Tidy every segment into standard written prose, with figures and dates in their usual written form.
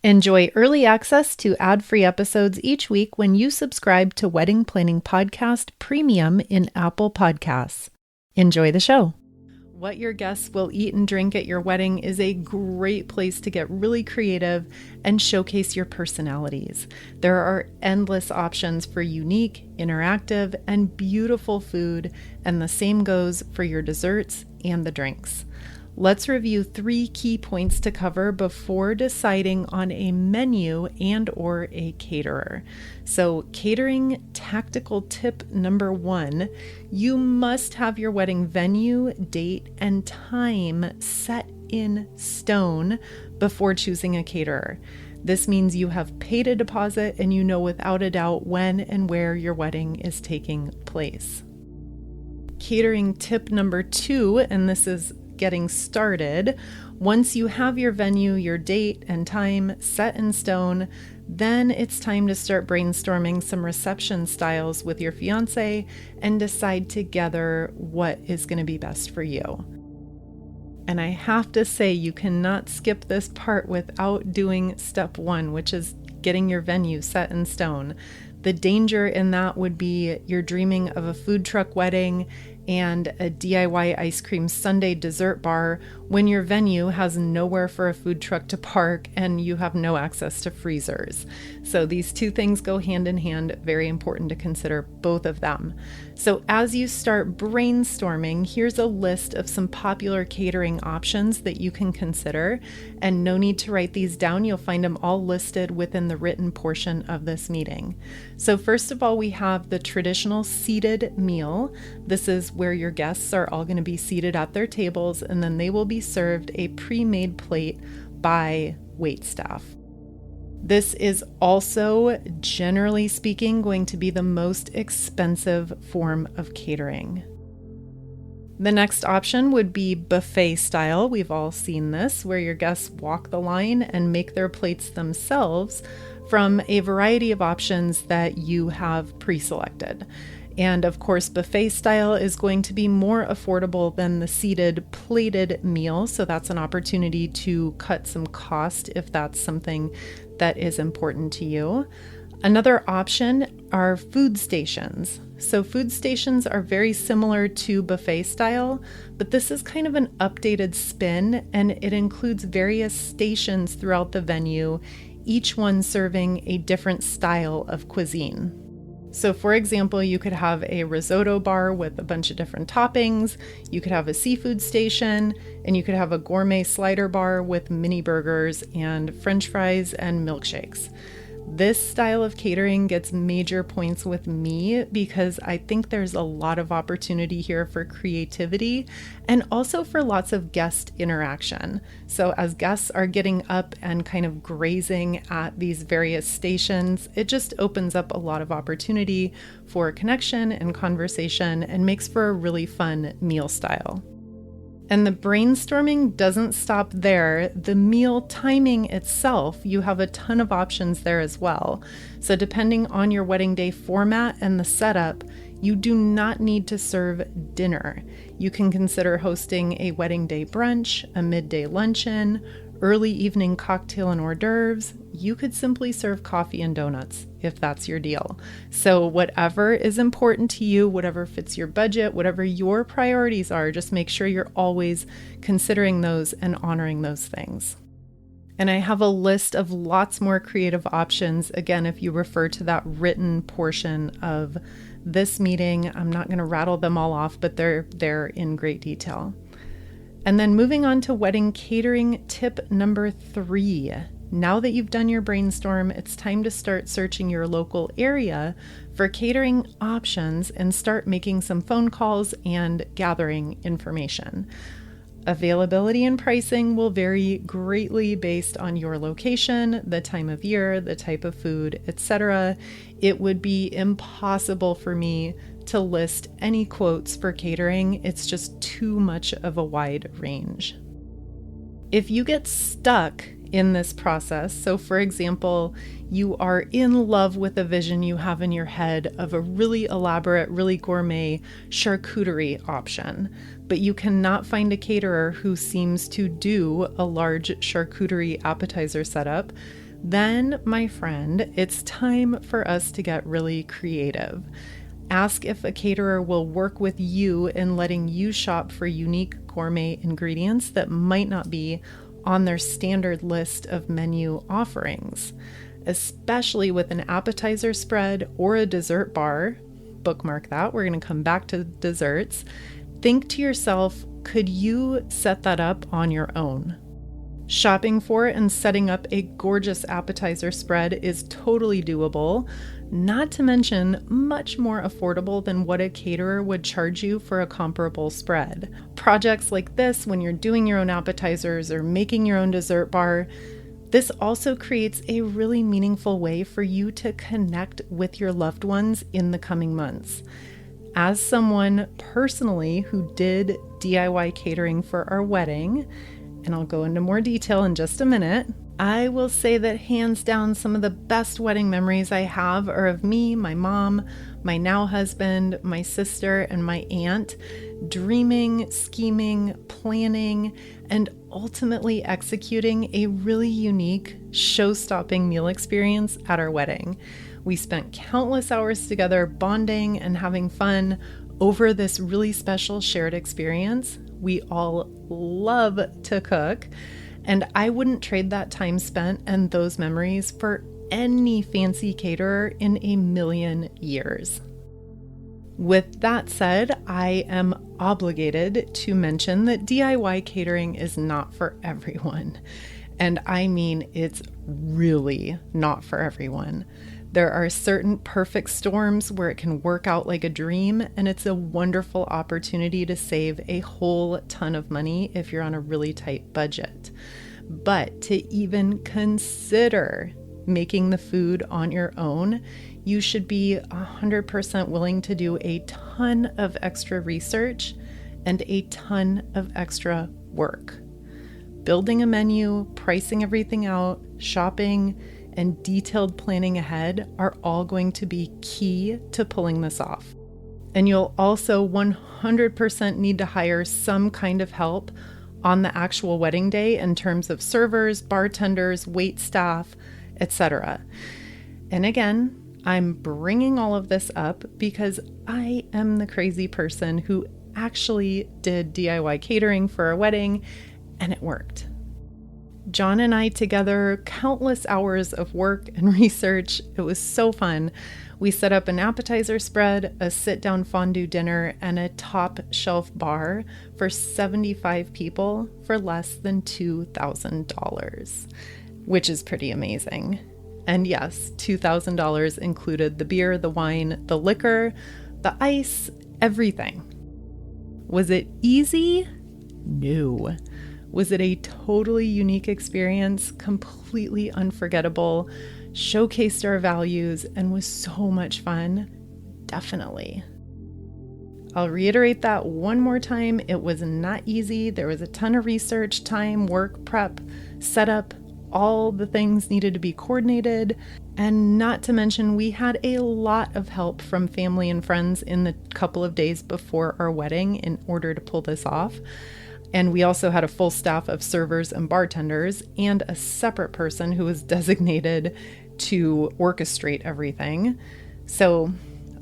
Enjoy early access to ad-free episodes each week when you subscribe to Wedding Planning Podcast Premium in Apple Podcasts. Enjoy the show. What your guests will eat and drink at your wedding is a great place to get really creative and showcase your personalities. There are endless options for unique, interactive, and beautiful food, and the same goes for your desserts and the drinks. Let's review 3 key points to cover before deciding on a menu and/or a caterer. So, catering tactical tip number 1, you must have your wedding venue, date, and time set in stone before choosing a caterer. This means you have paid a deposit and you know without a doubt when and where your wedding is taking place. Catering tip number 2, and this is getting started. Once you have your venue, your date, and time set in stone, then it's time to start brainstorming some reception styles with your fiance and decide together what is going to be best for you. And I have to say, you cannot skip this part without doing step 1, which is getting your venue set in stone. The danger in that would be you're dreaming of a food truck wedding and a DIY ice cream sundae dessert bar when your venue has nowhere for a food truck to park and you have no access to freezers. So these two things go hand in hand. Very important to consider both of them. So as you start brainstorming, here's a list of some popular catering options that you can consider, and no need to write these down. You'll find them all listed within the written portion of this meeting. So first of all, we have the traditional seated meal. This is where your guests are all going to be seated at their tables, and then they will be served a pre-made plate by waitstaff. This is also, generally speaking, going to be the most expensive form of catering. The next option would be buffet style. We've all seen this, where your guests walk the line and make their plates themselves from a variety of options that you have pre-selected. And of course, buffet style is going to be more affordable than the seated plated meal. So that's an opportunity to cut some cost if that's something that is important to you. Another option are food stations. So food stations are very similar to buffet style, but this is kind of an updated spin, and it includes various stations throughout the venue, each one serving a different style of cuisine. So for example, you could have a risotto bar with a bunch of different toppings, you could have a seafood station, and you could have a gourmet slider bar with mini burgers and french fries and milkshakes. This style of catering gets major points with me because I think there's a lot of opportunity here for creativity and also for lots of guest interaction. So as guests are getting up and kind of grazing at these various stations, it just opens up a lot of opportunity for connection and conversation and makes for a really fun meal style. And the brainstorming doesn't stop there. The meal timing itself, you have a ton of options there as well. So depending on your wedding day format and the setup, you do not need to serve dinner. You can consider hosting a wedding day brunch, a midday luncheon, early evening cocktail and hors d'oeuvres. You could simply serve coffee and donuts if that's your deal. So whatever is important to you, whatever fits your budget, whatever your priorities are, just make sure you're always considering those and honoring those things. And I have a list of lots more creative options. Again, if you refer to that written portion of this meeting, I'm not going to rattle them all off, but they're in great detail. And then moving on to wedding catering tip number 3. Now that you've done your brainstorm, it's time to start searching your local area for catering options and start making some phone calls and gathering information. Availability and pricing will vary greatly based on your location, the time of year, the type of food, etc. It would be impossible for me to list any quotes for catering. It's just too much of a wide range. If you get stuck in this process, so for example, you are in love with a vision you have in your head of a really elaborate, really gourmet charcuterie option, but you cannot find a caterer who seems to do a large charcuterie appetizer setup, Then, my friend, it's time for us to get really creative. Ask if a caterer will work with you in letting you shop for unique gourmet ingredients that might not be on their standard list of menu offerings, especially with an appetizer spread or a dessert bar. Bookmark that. We're going to come back to desserts. Think to yourself, could you set that up on your own? Shopping for and setting up a gorgeous appetizer spread is totally doable, not to mention much more affordable than what a caterer would charge you for a comparable spread. Projects like this, when you're doing your own appetizers or making your own dessert bar, this also creates a really meaningful way for you to connect with your loved ones in the coming months. As someone personally who did DIY catering for our wedding, and I'll go into more detail in just a minute, I will say that hands down, some of the best wedding memories I have are of me, my mom, my now husband, my sister, and my aunt dreaming, scheming, planning, and ultimately executing a really unique, show-stopping meal experience at our wedding. We spent countless hours together bonding and having fun over this really special shared experience. We all love to cook, and I wouldn't trade that time spent and those memories for any fancy caterer in a million years. With that said, I am obligated to mention that DIY catering is not for everyone. And I mean, it's really not for everyone. There are certain perfect storms where it can work out like a dream, and it's a wonderful opportunity to save a whole ton of money if you're on a really tight budget. But to even consider making the food on your own, you should be 100% willing to do a ton of extra research and a ton of extra work. Building a menu, pricing everything out, shopping, and detailed planning ahead are all going to be key to pulling this off. And you'll also 100% need to hire some kind of help on the actual wedding day in terms of servers, bartenders, wait staff, etc. And again, I'm bringing all of this up because I am the crazy person who actually did DIY catering for a wedding, and it worked. John and I together, countless hours of work and research. It was so fun. We set up an appetizer spread, a sit-down fondue dinner, and a top shelf bar for 75 people for less than $2,000, which is pretty amazing. And yes, $2,000 included the beer, the wine, the liquor, the ice, everything. Was it easy? No. Was it a totally unique experience, completely unforgettable, showcased our values, and was so much fun? Definitely. I'll reiterate that one more time. It was not easy. There was a ton of research, time, work, prep, setup. All the things needed to be coordinated. And not to mention, we had a lot of help from family and friends in the couple of days before our wedding in order to pull this off. And we also had a full staff of servers and bartenders and a separate person who was designated to orchestrate everything. So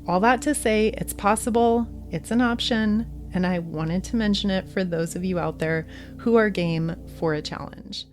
all that to say, it's possible, it's an option, and I wanted to mention it for those of you out there who are game for a challenge.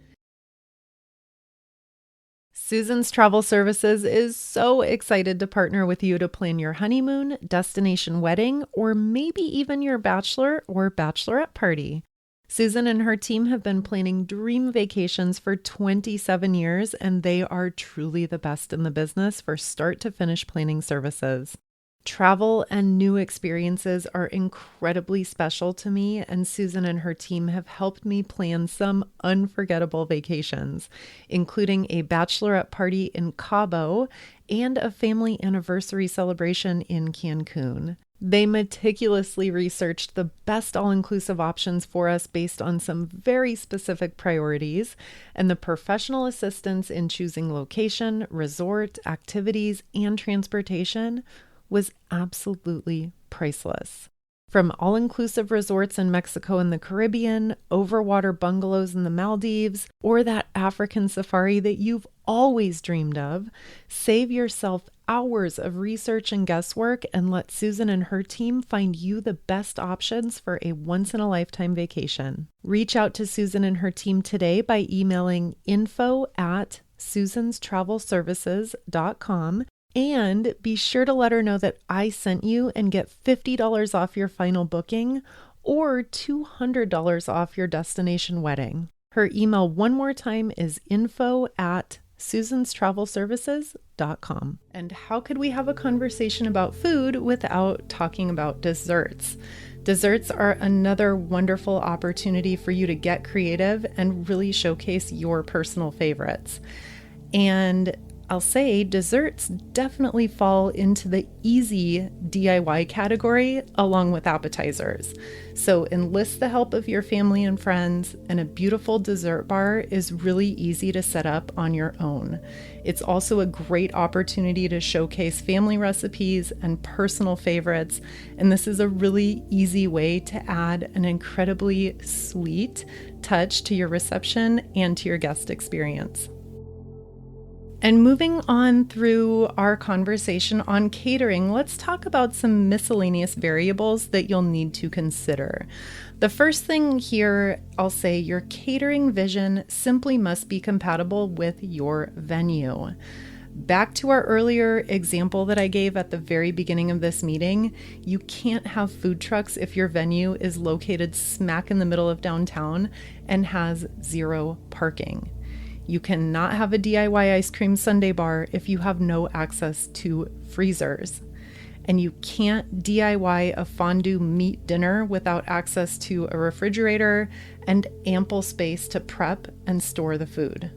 Susan's Travel Services is so excited to partner with you to plan your honeymoon, destination wedding, or maybe even your bachelor or bachelorette party. Susan and her team have been planning dream vacations for 27 years, and they are truly the best in the business for start to finish planning services. Travel and new experiences are incredibly special to me, and Susan and her team have helped me plan some unforgettable vacations, including a bachelorette party in Cabo and a family anniversary celebration in Cancun. They meticulously researched the best all-inclusive options for us based on some very specific priorities, and the professional assistance in choosing location, resort, activities, and transportation was absolutely priceless. From all-inclusive resorts in Mexico and the Caribbean, overwater bungalows in the Maldives, or that African safari that you've always dreamed of. Save yourself hours of research and guesswork and let Susan and her team find you the best options for a once-in-a-lifetime vacation. Reach out to Susan and her team today by emailing info@susanstravelservices.com and be sure to let her know that I sent you and get $50 off your final booking or $200 off your destination wedding. Her email one more time is info@susanstravelservices.com. And how could we have a conversation about food without talking about desserts? Desserts are another wonderful opportunity for you to get creative and really showcase your personal favorites. And I'll say desserts definitely fall into the easy DIY category along with appetizers. So enlist the help of your family and friends, and a beautiful dessert bar is really easy to set up on your own. It's also a great opportunity to showcase family recipes and personal favorites, and this is a really easy way to add an incredibly sweet touch to your reception and to your guest experience. And moving on through our conversation on catering, let's talk about some miscellaneous variables that you'll need to consider. The first thing here, I'll say your catering vision simply must be compatible with your venue. Back to our earlier example that I gave at the very beginning of this meeting, you can't have food trucks if your venue is located smack in the middle of downtown and has zero parking. You cannot have a DIY ice cream sundae bar if you have no access to freezers. And you can't DIY a fondue meat dinner without access to a refrigerator and ample space to prep and store the food.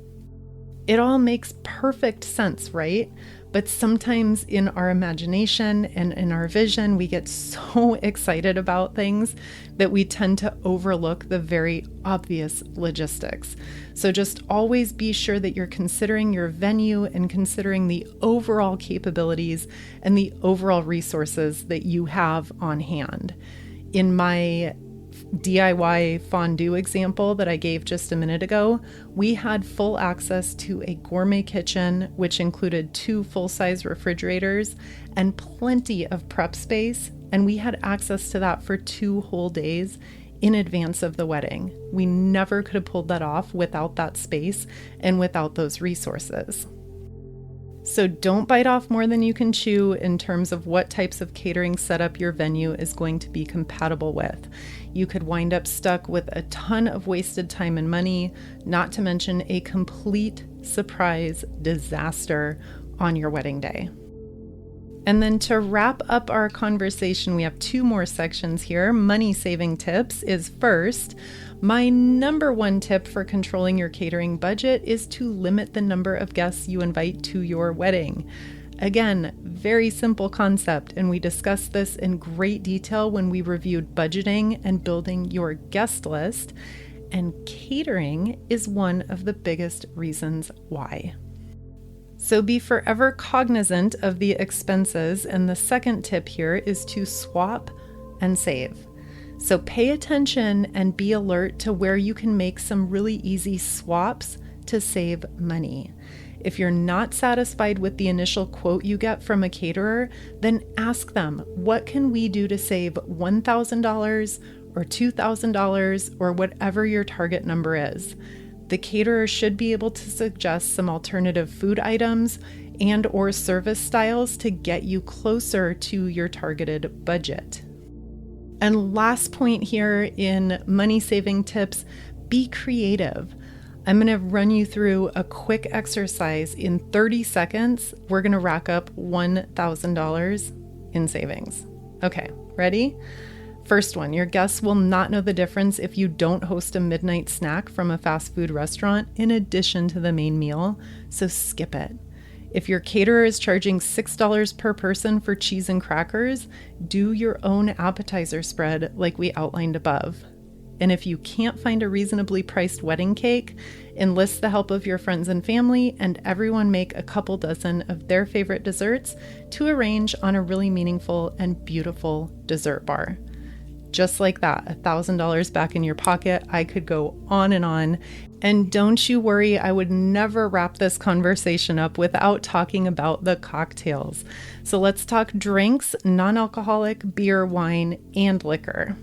It all makes perfect sense, right? But sometimes in our imagination and in our vision, we get so excited about things that we tend to overlook the very obvious logistics. So just always be sure that you're considering your venue and considering the overall capabilities and the overall resources that you have on hand. In my DIY fondue example that I gave just a minute ago, we had full access to a gourmet kitchen, which included 2 full-size refrigerators and plenty of prep space, and we had access to that for 2 whole days in advance of the wedding. We never could have pulled that off without that space and without those resources. So don't bite off more than you can chew in terms of what types of catering setup your venue is going to be compatible with. You could wind up stuck with a ton of wasted time and money, not to mention a complete surprise disaster on your wedding day. And then to wrap up our conversation, we have 2 more sections here. Money saving tips is first. My number 1 tip for controlling your catering budget is to limit the number of guests you invite to your wedding. Again, very simple concept, and we discussed this in great detail when we reviewed budgeting and building your guest list, and catering is one of the biggest reasons why. So be forever cognizant of the expenses, and the second tip here is to swap and save. So pay attention and be alert to where you can make some really easy swaps to save money. If you're not satisfied with the initial quote you get from a caterer, then ask them, what can we do to save $1,000 or $2,000 or whatever your target number is? The caterer should be able to suggest some alternative food items and or service styles to get you closer to your targeted budget. And last point here in money saving tips, be creative. I'm going to run you through a quick exercise. In 30 seconds, we're going to rack up $1,000 in savings. Okay, ready? First one, your guests will not know the difference if you don't host a midnight snack from a fast food restaurant in addition to the main meal, so skip it. If your caterer is charging $6 per person for cheese and crackers, do your own appetizer spread like we outlined above. And if you can't find a reasonably priced wedding cake, enlist the help of your friends and family, and everyone make a couple dozen of their favorite desserts to arrange on a really meaningful and beautiful dessert bar. Just like that, $1,000 back in your pocket. I could go on. And don't you worry, I would never wrap this conversation up without talking about the cocktails. So let's talk drinks, non-alcoholic, beer, wine, and liquor.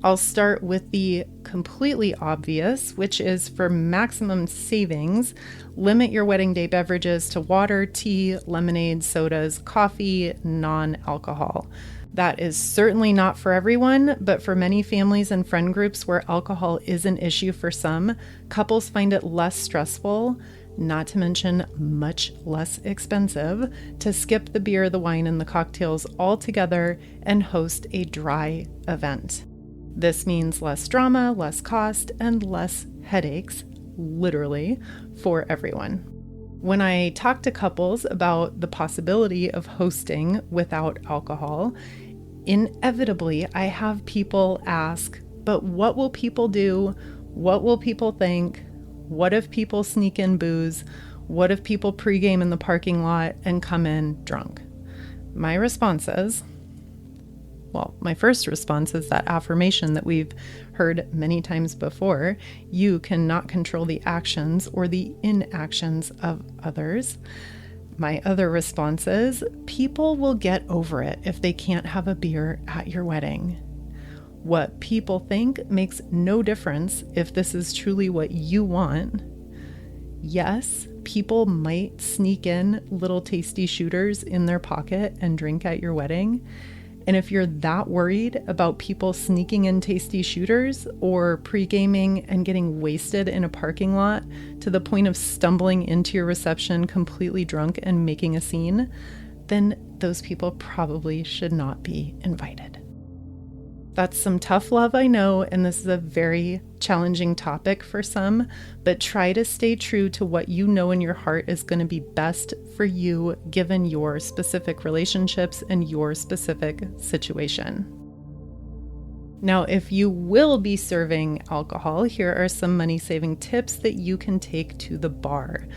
I'll start with the completely obvious, which is for maximum savings, limit your wedding day beverages to water, tea, lemonade, sodas, coffee, non-alcohol. That is certainly not for everyone, but for many families and friend groups where alcohol is an issue for some, couples find it less stressful, not to mention much less expensive, to skip the beer, the wine, and the cocktails altogether and host a dry event. This means less drama, less cost, and less headaches, literally, for everyone. When I talk to couples about the possibility of hosting without alcohol, inevitably I have people ask, but what will people do? What will people think? What if people sneak in booze? What if people pregame in the parking lot and come in drunk? My first response is that affirmation that we've heard many times before. You cannot control the actions or the inactions of others. My other response is people will get over it if they can't have a beer at your wedding. What people think makes no difference if this is truly what you want. Yes, people might sneak in little tasty shooters in their pocket and drink at your wedding. And if you're that worried about people sneaking in tasty shooters or pre-gaming and getting wasted in a parking lot to the point of stumbling into your reception completely drunk and making a scene, then those people probably should not be invited. That's some tough love, I know, and this is a very challenging topic for some, but try to stay true to what you know in your heart is going to be best for you given your specific relationships and your specific situation. Now, if you will be serving alcohol, here are some money-saving tips that you can take to the bar.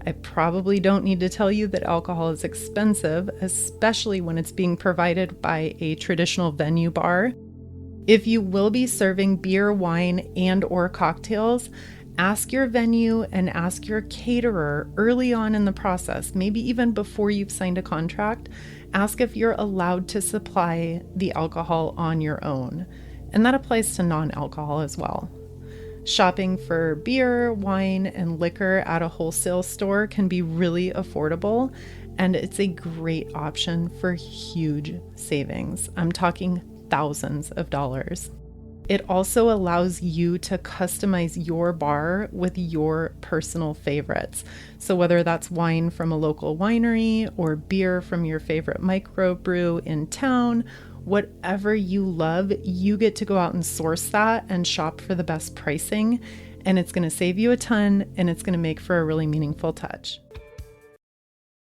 I probably don't need to tell you that alcohol is expensive, especially when it's being provided by a traditional venue bar. If you will be serving beer, wine, and/or cocktails, ask your venue and ask your caterer early on in the process, maybe even before you've signed a contract. Ask if you're allowed to supply the alcohol on your own. And that applies to non-alcohol as well. Shopping for beer, wine, and liquor at a wholesale store can be really affordable, and it's a great option for huge savings. I'm talking thousands of dollars. It also allows you to customize your bar with your personal favorites. So whether that's wine from a local winery or beer from your favorite microbrew in town, whatever you love, you get to go out and source that and shop for the best pricing. And it's going to save you a ton, and it's going to make for a really meaningful touch.